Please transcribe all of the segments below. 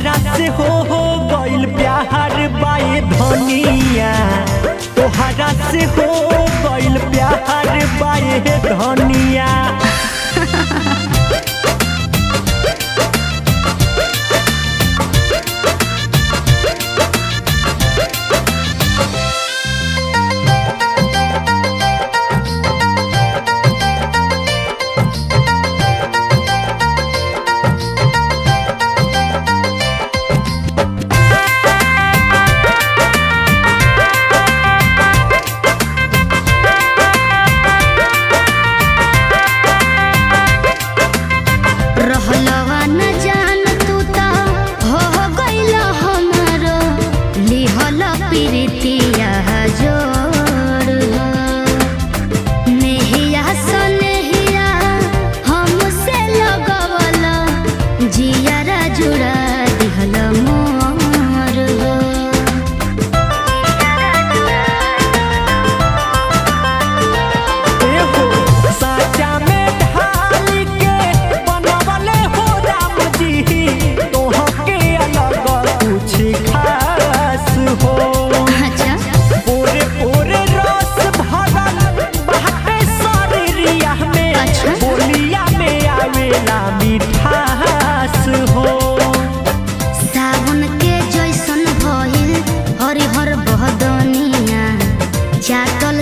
तोहरा से हो गइल प्यार बाए धनिया, तोहरा से हो गइल प्यार बाए धनिया।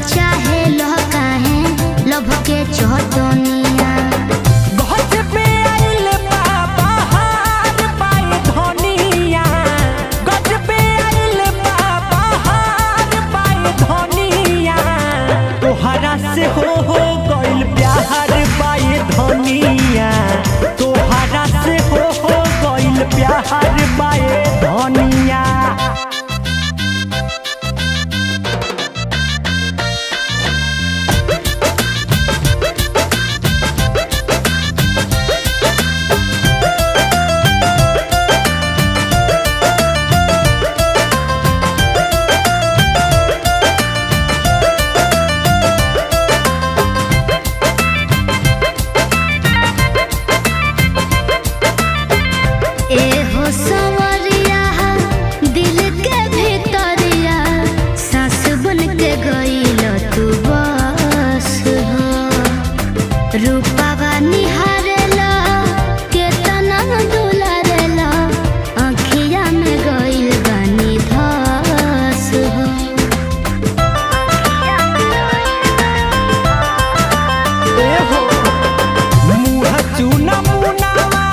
चाहे लो काहे लभ के चौतनिया गज पे आइल बहार बाए धनिया, गज पे आइल बहार बाए धनिया। तोहरा से हो गइल प्यार बाए धनिया, तोहरा से हो गइल प्यार बाए धनिया। सवरिया दिल के भीतरिया सास बन के गइल तू बस हो, रूपावा निहारेला केतना दुलारेला आँखिया में गइल बानी धस हो। मुँह चूना मुनावा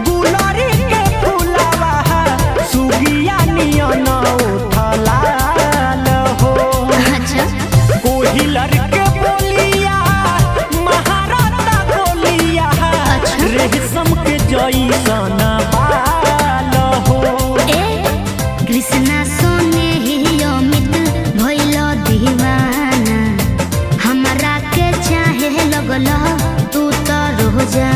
गुलरी के फुलावा सुगिया नियन उठलाल हो। अच्छा कोहिलर के बोलिया महाराता बोलिया रेशम के जैसन बाल हो। कृष्णा सोने ही अमित भइल दीवाना, हमरा के चाहे लगल तू तो रोजा।